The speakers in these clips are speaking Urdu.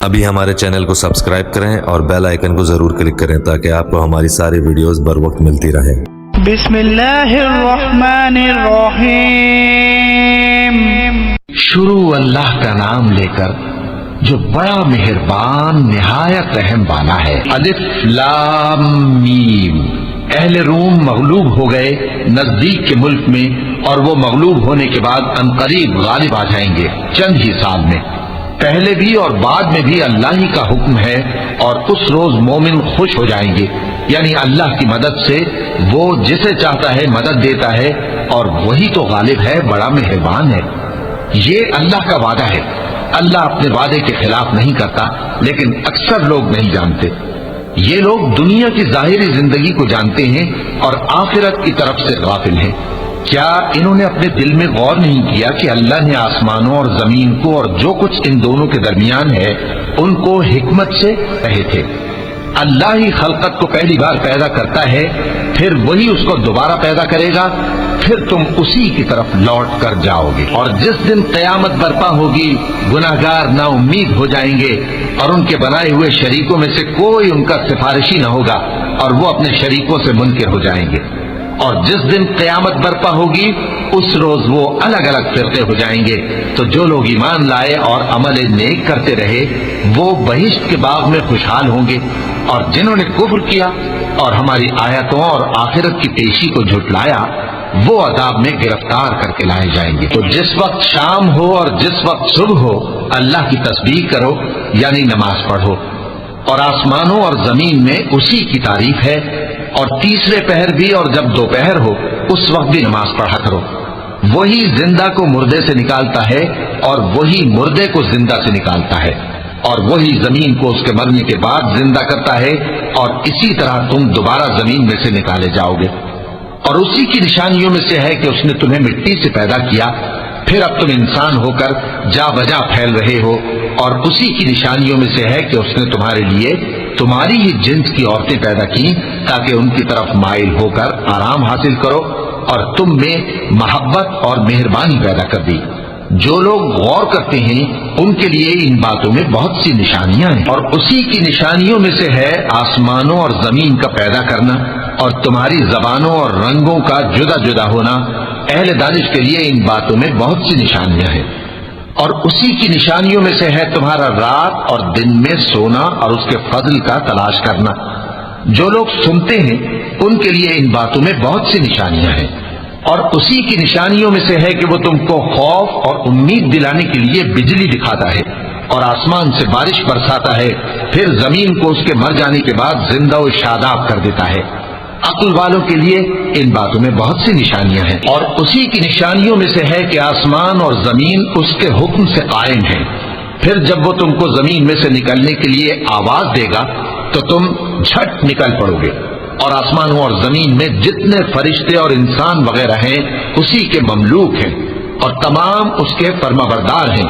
ابھی ہمارے چینل کو سبسکرائب کریں اور بیل آئیکن کو ضرور کلک کریں تاکہ آپ کو ہماری ساری ویڈیوز بر وقت ملتی رہیں۔ بسم اللہ الرحمن الرحیم۔ شروع اللہ کا نام لے کر جو بڑا مہربان نہایت رحم والا ہے۔ الف لام میم۔ اہل روم مغلوب ہو گئے نزدیک کے ملک میں، اور وہ مغلوب ہونے کے بعد عنقریب غالب آ جائیں گے چند ہی سال میں۔ پہلے بھی اور بعد میں بھی اللہ ہی کا حکم ہے، اور اس روز مومن خوش ہو جائیں گے، یعنی اللہ کی مدد سے وہ جسے چاہتا ہے مدد دیتا ہے، اور وہی تو غالب ہے، بڑا مہربان ہے۔ یہ اللہ کا وعدہ ہے۔ اللہ اپنے وعدے کے خلاف نہیں کرتا، لیکن اکثر لوگ نہیں جانتے۔ یہ لوگ دنیا کی ظاہری زندگی کو جانتے ہیں اور آخرت کی طرف سے غافل ہیں۔ کیا انہوں نے اپنے دل میں غور نہیں کیا کہ اللہ نے آسمانوں اور زمین کو اور جو کچھ ان دونوں کے درمیان ہے ان کو حکمت سے کہے تھے؟ اللہ ہی خلقت کو پہلی بار پیدا کرتا ہے، پھر وہی اس کو دوبارہ پیدا کرے گا، پھر تم اسی کی طرف لوٹ کر جاؤ گے۔ اور جس دن قیامت برپا ہوگی گناہگار نا امید ہو جائیں گے، اور ان کے بنائے ہوئے شریکوں میں سے کوئی ان کا سفارشی نہ ہوگا، اور وہ اپنے شریکوں سے منکر ہو جائیں گے۔ اور جس دن قیامت برپا ہوگی اس روز وہ الگ الگ فرقے ہو جائیں گے، تو جو لوگ ایمان لائے اور عمل نیک کرتے رہے وہ بہشت کے باغ میں خوشحال ہوں گے، اور جنہوں نے کفر کیا اور ہماری آیتوں اور آخرت کی پیشی کو جھٹلایا وہ عذاب میں گرفتار کر کے لائے جائیں گے۔ تو جس وقت شام ہو اور جس وقت صبح ہو اللہ کی تسبیح کرو، یعنی نماز پڑھو، اور آسمانوں اور زمین میں اسی کی تعریف ہے، اور تیسرے پہر بھی اور جب دوپہر ہو اس وقت بھی نماز پڑھا کرو۔ وہی زندہ کو مردے سے نکالتا ہے اور وہی مردے کو زندہ سے نکالتا ہے، اور وہی زمین کو اس کے مرنے کے بعد زندہ کرتا ہے، اور اسی طرح تم دوبارہ زمین میں سے نکالے جاؤ گے۔ اور اسی کی نشانیوں میں سے ہے کہ اس نے تمہیں مٹی سے پیدا کیا، پھر اب تم انسان ہو کر جا بجا پھیل رہے ہو، اور اسی کی نشانیوں میں سے ہے کہ اس نے تمہارے لیے تمہاری ہی جنس کی عورتیں پیدا کی تاکہ ان کی طرف مائل ہو کر آرام حاصل کرو، اور تم میں محبت اور مہربانی پیدا کر دی۔ جو لوگ غور کرتے ہیں ان کے لیے ان باتوں میں بہت سی نشانیاں ہیں، اور اسی کی نشانیوں میں سے ہے آسمانوں اور زمین کا پیدا کرنا، اور تمہاری زبانوں اور رنگوں کا جدا جدا ہونا۔ اہل دانش کے لیے ان باتوں میں بہت سی نشانیاں ہیں، اور اسی کی نشانیوں میں سے ہے تمہارا رات اور دن میں سونا اور اس کے فضل کا تلاش کرنا۔ جو لوگ سنتے ہیں ان کے لیے ان باتوں میں بہت سی نشانیاں ہیں، اور اسی کی نشانیوں میں سے ہے کہ وہ تم کو خوف اور امید دلانے کے لیے بجلی دکھاتا ہے، اور آسمان سے بارش برساتا ہے، پھر زمین کو اس کے مر جانے کے بعد زندہ و شاداب کر دیتا ہے۔ عقل والوں کے لیے ان باتوں میں بہت سی نشانیاں ہیں، اور اسی کی نشانیوں میں سے ہے کہ آسمان اور زمین اس کے حکم سے قائم ہیں۔ پھر جب وہ تم کو زمین میں سے نکلنے کے لیے آواز دے گا تو تم جھٹ نکل پڑو گے، اور آسمانوں اور زمین میں جتنے فرشتے اور انسان وغیرہ ہیں اسی کے مملوک ہیں، اور تمام اس کے فرمانبردار ہیں۔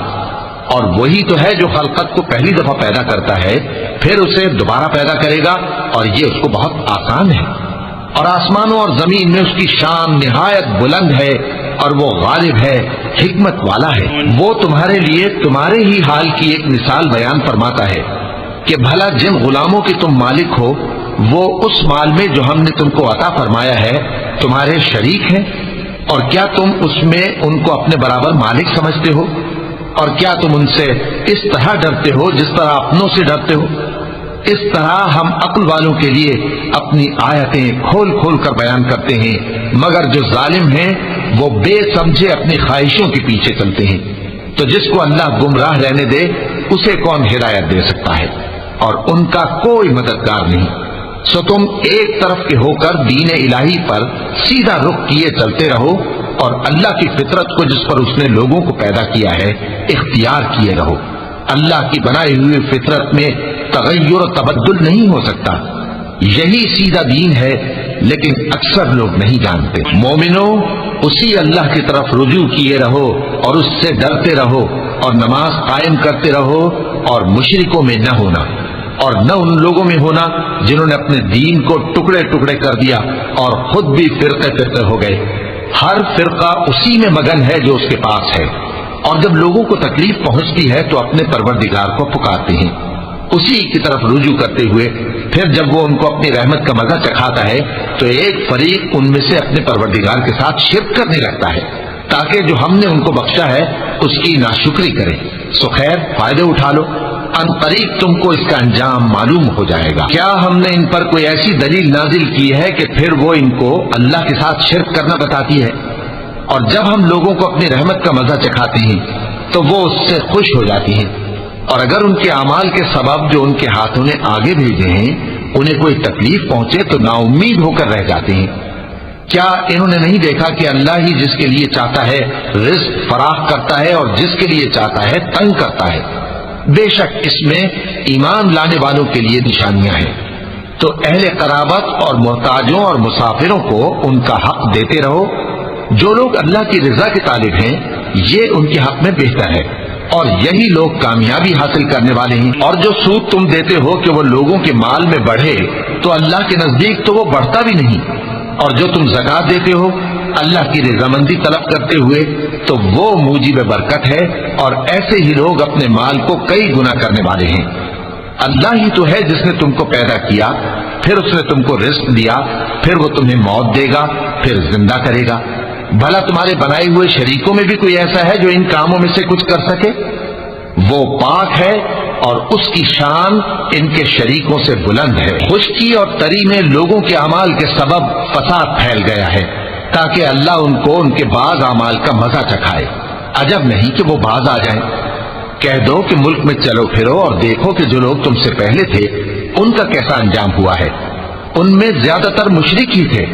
اور وہی تو ہے جو خلقت کو پہلی دفعہ پیدا کرتا ہے، پھر اسے دوبارہ پیدا کرے گا، اور یہ اس کو بہت آسان ہے۔ اور آسمانوں اور زمین میں اس کی شان نہایت بلند ہے، اور وہ غالب ہے، حکمت والا ہے۔ وہ تمہارے لیے تمہارے ہی حال کی ایک مثال بیان فرماتا ہے کہ بھلا جن غلاموں کے تم مالک ہو وہ اس مال میں جو ہم نے تم کو عطا فرمایا ہے تمہارے شریک ہیں، اور کیا تم اس میں ان کو اپنے برابر مالک سمجھتے ہو؟ اور کیا تم ان سے اس طرح ڈرتے ہو جس طرح اپنوں سے ڈرتے ہو؟ اس طرح ہم عقل والوں کے لیے اپنی آیتیں کھول کھول کر بیان کرتے ہیں، مگر جو ظالم ہیں وہ بے سمجھے اپنی خواہشوں کے پیچھے چلتے ہیں۔ تو جس کو اللہ گمراہ رہنے دے اسے کون ہدایت دے سکتا ہے، اور ان کا کوئی مددگار نہیں۔ سو تم ایک طرف کے ہو کر دین الہی پر سیدھا رخ کیے چلتے رہو، اور اللہ کی فطرت کو جس پر اس نے لوگوں کو پیدا کیا ہے اختیار کیے رہو۔ اللہ کی بنائی ہوئی فطرت میں تغیر و تبدل نہیں ہو سکتا۔ یہی سیدھا دین ہے، لیکن اکثر لوگ نہیں جانتے۔ مومنوں، اسی اللہ کی طرف رجوع کیے رہو اور اس سے ڈرتے رہو، اور نماز قائم کرتے رہو، اور مشرکوں میں نہ ہونا، اور نہ ان لوگوں میں ہونا جنہوں نے اپنے دین کو ٹکڑے ٹکڑے کر دیا اور خود بھی فرقے فرقے ہو گئے۔ ہر فرقہ اسی میں مگن ہے جو اس کے پاس ہے، اور جب لوگوں کو تکلیف پہنچتی ہے تو اپنے پروردگار کو پکارتے ہیں، اسی کی طرف رجوع کرتے ہوئے پھر جب وہ ان کو اپنی رحمت کا مزہ چکھاتا ہے تو ایک فریق ان میں سے اپنے پروردگار کے ساتھ شرک کرنے لگتا ہے تاکہ جو ہم نے ان کو بخشا ہے اس کی ناشکری کرے۔ سو خیر، فائدے اٹھا لو، ان قریب تم کو اس کا انجام معلوم ہو جائے گا۔ کیا ہم نے ان پر کوئی ایسی دلیل نازل کی ہے کہ پھر وہ ان کو اللہ کے ساتھ شرک کرنا بتاتی ہے؟ اور جب ہم لوگوں کو اپنی رحمت کا مزہ چکھاتے ہیں تو وہ اس سے خوش ہو جاتی ہیں، اور اگر ان کے اعمال کے سبب جو ان کے ہاتھوں نے آگے بھیجے ہیں انہیں کوئی تکلیف پہنچے تو نا امید ہو کر رہ جاتے ہیں۔ کیا انہوں نے نہیں دیکھا کہ اللہ ہی جس کے لیے چاہتا ہے رزق فراخ کرتا ہے اور جس کے لیے چاہتا ہے تنگ کرتا ہے؟ بے شک اس میں ایمان لانے والوں کے لیے نشانیاں ہیں۔ تو اہل قرابت اور محتاجوں اور مسافروں کو ان کا حق دیتے رہو۔ جو لوگ اللہ کی رضا کے طالب ہیں یہ ان کے حق میں بہتر ہے، اور یہی لوگ کامیابی حاصل کرنے والے ہیں۔ اور جو سود تم دیتے ہو کہ وہ لوگوں کے مال میں بڑھے تو اللہ کے نزدیک تو وہ بڑھتا بھی نہیں، اور جو تم زکوٰۃ دیتے ہو اللہ کی رضامندی طلب کرتے ہوئے تو وہ موجب برکت ہے، اور ایسے ہی لوگ اپنے مال کو کئی گنا کرنے والے ہیں۔ اللہ ہی تو ہے جس نے تم کو پیدا کیا، پھر اس نے تم کو رزق دیا، پھر وہ تمہیں موت دے گا، پھر زندہ کرے گا۔ بھلا تمہارے بنائے ہوئے شریکوں میں بھی کوئی ایسا ہے جو ان کاموں میں سے کچھ کر سکے؟ وہ پاک ہے اور اس کی شان ان کے شریکوں سے بلند ہے۔ خشکی اور تری میں لوگوں کے اعمال کے سبب فساد پھیل گیا ہے تاکہ اللہ ان کو ان کے بعض اعمال کا مزہ چکھائے۔ عجب نہیں کہ وہ باز آ جائیں۔ کہہ دو کہ ملک میں چلو پھرو اور دیکھو کہ جو لوگ تم سے پہلے تھے ان کا کیسا انجام ہوا ہے۔ ان میں زیادہ تر مشرک ہی تھے،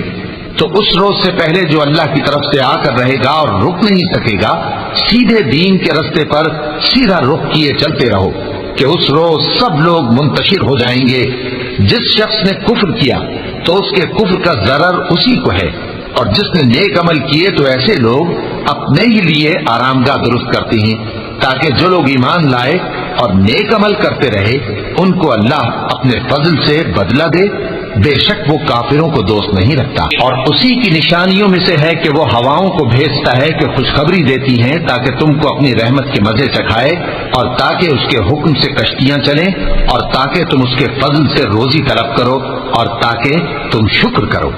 تو اس روز سے پہلے جو اللہ کی طرف سے آ کر رہے گا اور رک نہیں سکے گا، سیدھے دین کے رستے پر سیدھا رخ کیے چلتے رہو کہ اس روز سب لوگ منتشر ہو جائیں گے۔ جس شخص نے کفر کیا تو اس کے کفر کا ضرر اسی کو ہے، اور جس نے نیک عمل کیے تو ایسے لوگ اپنے ہی لیے آرام گاہ درست کرتے ہیں تاکہ جو لوگ ایمان لائے اور نیک عمل کرتے رہے ان کو اللہ اپنے فضل سے بدلہ دے۔ بے شک وہ کافروں کو دوست نہیں رکھتا۔ اور اسی کی نشانیوں میں سے ہے کہ وہ ہواؤں کو بھیجتا ہے کہ خوشخبری دیتی ہیں تاکہ تم کو اپنی رحمت کے مزے چکھائے، اور تاکہ اس کے حکم سے کشتیاں چلیں، اور تاکہ تم اس کے فضل سے روزی طلب کرو، اور تاکہ تم شکر کرو۔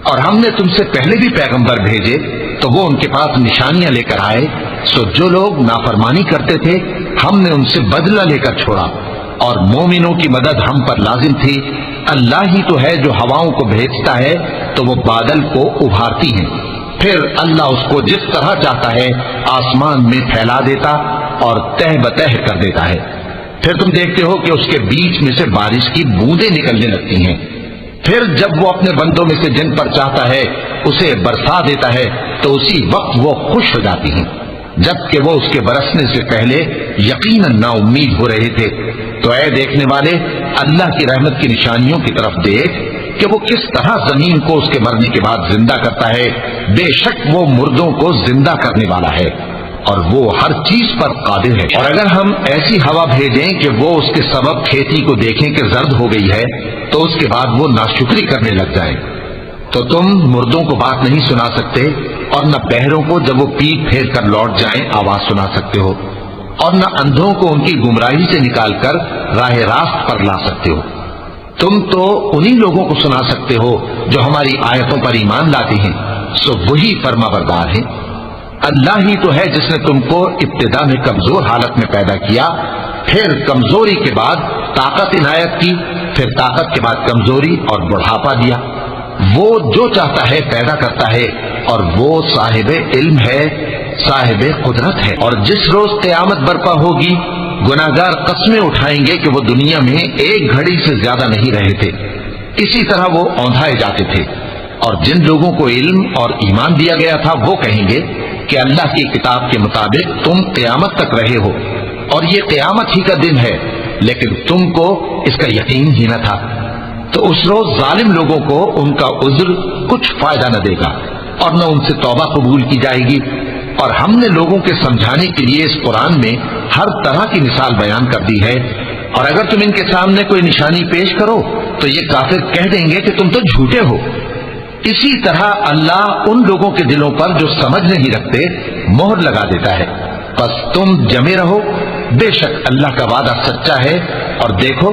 اور ہم نے تم سے پہلے بھی پیغمبر بھیجے تو وہ ان کے پاس نشانیاں لے کر آئے، سو جو لوگ نافرمانی کرتے تھے ہم نے ان سے بدلہ لے کر چھوڑا، اور مومنوں کی مدد ہم پر لازم تھی۔ اللہ ہی تو ہے جو ہواؤں کو بھیجتا ہے تو وہ بادل کو ابھارتی ہیں، پھر اللہ اس کو جس طرح چاہتا ہے آسمان میں پھیلا دیتا اور تہ بتہ کر دیتا ہے۔ پھر تم دیکھتے ہو کہ اس کے بیچ میں سے بارش کی بوندیں نکلنے لگتی ہیں، پھر جب وہ اپنے بندوں میں سے جن پر چاہتا ہے اسے برسا دیتا ہے تو اسی وقت وہ خوش ہو جاتی ہیں، جبکہ وہ اس کے برسنے سے پہلے یقیناً نا امید ہو رہے تھے۔ تو اے دیکھنے والے، اللہ کی رحمت کی نشانیوں کی طرف دیکھ کہ وہ کس طرح زمین کو اس کے مرنے کے بعد زندہ کرتا ہے۔ بے شک وہ مردوں کو زندہ کرنے والا ہے اور وہ ہر چیز پر قادر ہے۔ اور اگر ہم ایسی ہوا بھیجیں کہ وہ اس کے سبب کھیتی کو دیکھیں کہ زرد ہو گئی ہے تو اس کے بعد وہ ناشکری کرنے لگ جائیں، تو تم مردوں کو بات نہیں سنا سکتے، اور نہ بہروں کو جب وہ پیٹ پھیر کر لوٹ جائیں آواز سنا سکتے ہو، اور نہ اندھوں کو ان کی گمراہی سے نکال کر راہ راست پر لا سکتے ہو۔ تم تو انہی لوگوں کو سنا سکتے ہو جو ہماری آیتوں پر ایمان لاتے ہیں، سو وہی فرما بردار ہیں۔ اللہ ہی تو ہے جس نے تم کو ابتدا میں کمزور حالت میں پیدا کیا، پھر کمزوری کے بعد طاقت عنایت کی، پھر طاقت کے بعد کمزوری اور بڑھاپا دیا۔ وہ جو چاہتا ہے پیدا کرتا ہے، اور وہ صاحب علم ہے، صاحب قدرت ہے۔ اور جس روز قیامت برپا ہوگی گناہگار قسمیں اٹھائیں گے کہ وہ دنیا میں ایک گھڑی سے زیادہ نہیں رہے تھے، اسی طرح وہ اوندھائے جاتے تھے۔ اور جن لوگوں کو علم اور ایمان دیا گیا تھا وہ کہیں گے کہ اللہ کی کتاب کے مطابق تم قیامت تک رہے ہو، اور یہ قیامت ہی کا دن ہے، لیکن تم کو اس کا یقین ہی نہ تھا۔ تو اس روز ظالم لوگوں کو ان کا عذر کچھ فائدہ نہ دے گا، اور نہ ان سے توبہ قبول کی جائے گی۔ اور ہم نے لوگوں کے سمجھانے کے لیے اس قرآن میں ہر طرح کی مثال بیان کر دی ہے، اور اگر تم ان کے سامنے کوئی نشانی پیش کرو تو یہ کافر کہہ دیں گے کہ تم تو جھوٹے ہو۔ اسی طرح اللہ ان لوگوں کے دلوں پر جو سمجھ نہیں رکھتے مہر لگا دیتا ہے، بس تم جمے رہو، بے شک اللہ کا وعدہ سچا ہے، اور دیکھو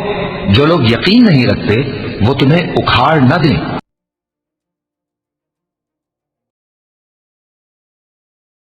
جو لوگ یقین نہیں رکھتے وہ تمہیں اکھاڑ نہ دیں۔